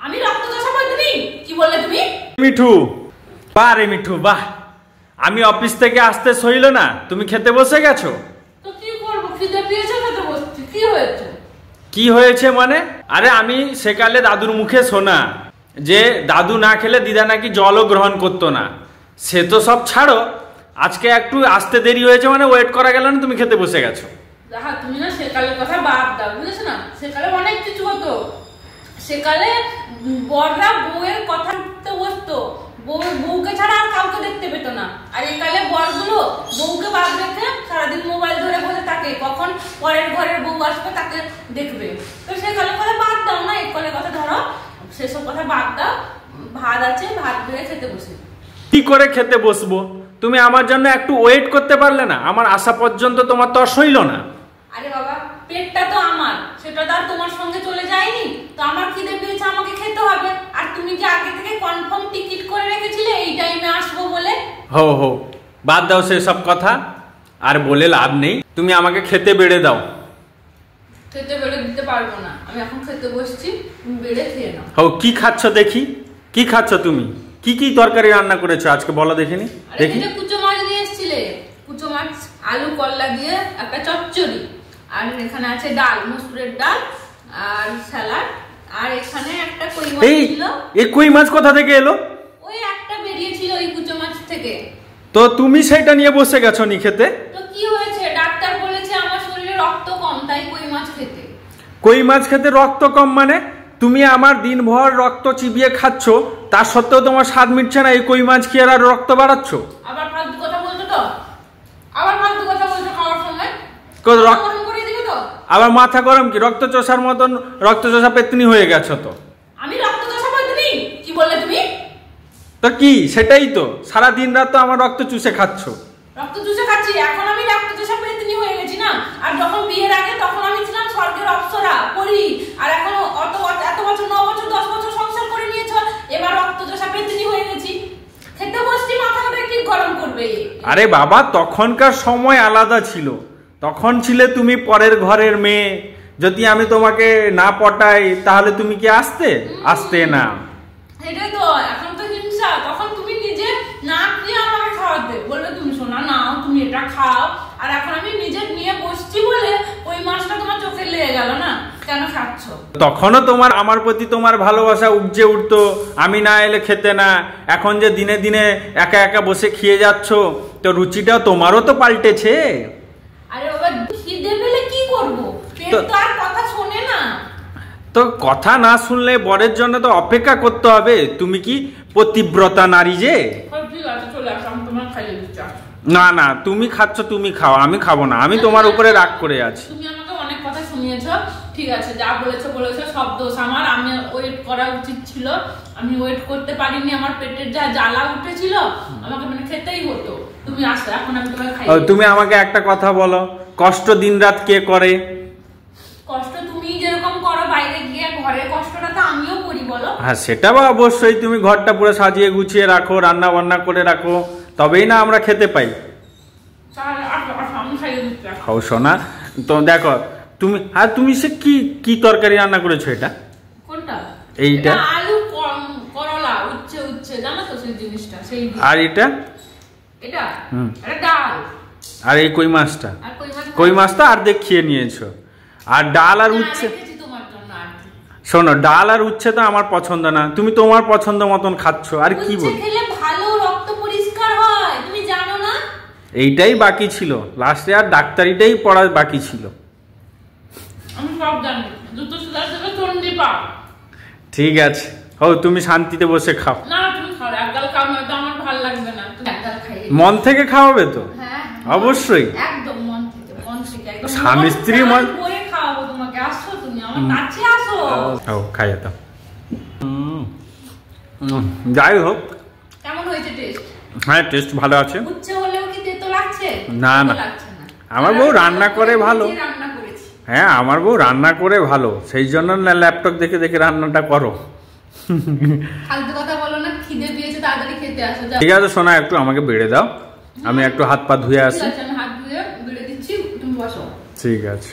আমি রক্তচোষা বলতেনি কি বললে তুমি? মিঠু বারে মিঠু বাহ, আমি অফিস থেকে আসতে সইল না, তুমি খেতে বসে গেছো। তো কি করব, খিদে পেয়েছে, খেতে বসছি। কি হয়েছে? কি হয়েছে মানে? আরে আমি সেকালে দাদুর মুখে শোনা যে দাদু না খেলে দিদা নাকি জলও গ্রহণ করতো না। সে তো সব ছাড়ো, আজকে একটু আসতে দেরি হয়েছে মানে ওয়েট করা গেল না, তুমি খেতে বসে গেছো। দেখা তুমি না সেকালের কথা বাদ দাও, বুঝেছো না? সেকালে অনেক কিছু হতো। সেকালে বড়রা বউয়ের কথা উঠতে বসতো, বউকে ছাড়া আর কাউকে দেখতে পেতো না। আর একালে বরগুলো বউকে বাদ রেখে সারাদিন মোবাইল ধরে বসে থাকে, কখন পরের ঘরের বউ আসবে তাকে দেখবে। তো সেকালের কথা বাদ দাও না, একালের কথা ধরো, সেসব কথা বাদ দাও। ভাত আছে, ভাত বেড়ে খেতে বসে। কি করে খেতে বসবো? তুমি আমার জন্য একটু ওয়েট করতে পারলে না? আমার আসা পর্যন্ত তোমার তো সইল না। আরে বাবা, পেটটা তো আমার, সেটা তো আর তোমার সঙ্গে চলে যায়নি। তো আমার খিদে পেয়েছে, আমাকে খেতে হবে। আর তুমি কি আগে থেকে কনফার্ম টিকিট করে রেখেছিলে এই টাইমে আসবো বলে? হো বাদ দাও সেসব কথা, আর বলে লাভ নেই। তুমি আমাকে খেতে বেড়ে দাও। খেতে বেড়ে দিতে পারবো না, আমি এখন খেতে বসছি, তুমি বেড়ে খেয়ে নাও। হো, কি খাচ্ছ দেখি? কি খাচ্ছ তুমি? কি কি তরকারি রান্না করেছো আজকে বলো দেখিনি। দেখি কুচো মাছ নিয়ে এসেছিলে, কুচো মাছ আলু করলা দিয়ে একটা চচ্চড়ি, আর এখানে আছে ডাল, মসুরের ডাল আর স্যালাড, আর এখানে একটা কই মাছ ছিল। এই কই মাছ কোথা থেকে এলো? ওই একটা বেরিয়েছিল ওই কুচো মাছ থেকে। তো তুমি সেটা নিয়ে বসে গেছো নি খেতে? তো কি হয়েছে, ডাক্তার বলেছে আমার শরীরে রক্ত কম, তাই কই মাছ খেতে। কই মাছ খেতে রক্ত কম মানে? তুমি আমার দিনভর রক্ত চিবিয়ে খাচ্ছ, তার সত্ত্বেও তোমার স্বাদ মিটছে না, এই কই মাছ খেয়ে আর রক্ত বাড়াচ্ছ? আবার ফালতু কথা বলছো তো, আবার ফালতু কথা বলছো খাওয়ার সময়। গরম করে দিবে তো। আবার মাথা গরম কি? রক্ত চোষার মতন রক্ত চোষা পেতনি হয়ে গেছো তো। আমি রক্ত চোষা বলতেনি কি বললে তুমি? তো কি, সেটাই তো, সারা দিন রাত তো আমার রক্ত চুষে খাচ্ছ। রক্ত চুষে খাচ্ছি, এখন আমি রক্ত চোষা পেতনি হয়ে গেছি না? আর যখন বিয়ের আগে তখন আমি ছিলাম স্বর্গের অপ্সরা পরি, আর এখন এত বছর 9 বছর 10 বছর সংসার করে নিয়েছো, এবার রক্ত চোষা পেতনি হয়ে গেছি। খেতে বসছি, মাথাটা কি গরম করবে? আরে বাবা, তখনকার সময় আলাদা ছিল। তখন ছিলে তুমি পরের ঘরের মেয়ে, যদি আমি তোমাকে না পটাই তাহলে তুমি কি আসতে না। এটাই তো, এখন তো হিংসা। তখন তুমি নিজে না খেয়ে আমাকে খাওয়াতে বলবে, তুমি শোনা নাও, তুমি এটা খাও। আর এখন আমি নিজে নিয়ে বসছি বলে ওই মাছটা তোমার চোখে লেগে গেল না, কেন খাচ্ছ? তখনও তোমার আমার প্রতি তোমার ভালোবাসা উপজে উঠতো, আমি না এলে খেতে না। এখন যে দিনে দিনে একা একা বসে খেয়ে যাচ্ছ, তো রুচিটাও তোমারও তো পাল্টেছে। আরে বাবা, খিদে পেলে কি করব? পেট তো আর কথা শোনে না। তো কথা না শুনলে বরের জন্য তো অপেক্ষা করতে হবে। তুমি কি পতিব্রতা নারী যে? ঠিক আছে, চলে আসো, আমি তোমার খাইয়ে দিচ্ছি। না তুমি খাচ্ছ, তুমি খাও, আমি খাবো না। আমি তোমার উপরে রাগ করে আছি। তুমি আমাকে অনেক কথা শুনিয়েছো, ঠিক আছে, যা বলেছো সব দোষ আমার। আমি ওয়েট করা উচিত ছিল, আমি ওয়েট করতে পারিনি। আমার পেটের যা জ্বালা উঠেছিল, আমাকে মানে খেতেই হতো। তুমি আসো, এখন আমি তোমাকে খাইয়ে। তুমি আমাকে একটা কথা বলো, কষ্ট দিনরাত কে করে? কষ্ট তুমি যেরকম করো বাইরে গিয়ে, ঘরের কষ্টটা তো আমিও করি, বলো। হ্যাঁ, সেটা বা অবশ্যই। তুমি ঘরটা পুরো সাজিয়ে গুছিয়ে রাখো, রান্না বান্না করে রাখো, তবেই না আমরা খেতে পাই। খাও সোনা। তো দেখো তুমি, আর তুমি সে কি তরকারি রান্না করেছো? এটা কোনটা? এইটা আলু করলা উচ্ছে জানো তো সেই জিনিসটা, সেই। আর এটা এটা ডাল। আর এই কই মাছটা? কই মাছটা আর দেখিয়ে নিয়েছো। আর ডাল আর উচ্ছে। শোনো, ডাল আর উচ্ছে তো আমার পছন্দ না, তুমি তোমার পছন্দ মতন খাচ্ছ। আর কি বল, খেলে ভালো রক্ত পরিষ্কার হয়, তুমি জানো না? এইটাই বাকি ছিল, লাস্টে আর ডাক্তারিটাই পড়া বাকি ছিল। আমি সব জানি, দুটো সুদা থেকে চন্ডিপা। ঠিক আছে, হও, তুমি শান্তিতে বসে খাও। না তুমি খাও, একগাল খাও, নয়তো আমার ভালো লাগবে না। তুমি একগাল খাইয়ে মন থেকে খাওয়াবে তো? হ্যাঁ অবশ্যই, একদম মন থেকে একদম স্বামী স্ত্রী মন করে খাওয়াবো তোমাকে। আসো, তুমি আমার কাছে আসো। ও খাইয়ে দাও। যাই হোক, কেমন হয়েছে টেস্ট? হ্যাঁ, টেস্ট ভালো আছে। উচ্ছে হলেও কি তেতো লাগছে? না আমার বউ রান্না করে ভালো। হ্যাঁ, আমার বউ রান্না করে ভালো, সেই জন্য না ল্যাপটপ দেখে দেখে রান্নাটা করো। ফালতু কথা বলো না, খিদে পেয়েছে, তাড়াতাড়ি খেতে আসো। ঠিক আছে সোনা, একটু আমাকে বেড়ে দাও, আমি একটু হাত পা ধুয়ে আসি। আমি হাত ধুয়ে বেড়ে দিচ্ছি, তুমি বসো। ঠিক আছে।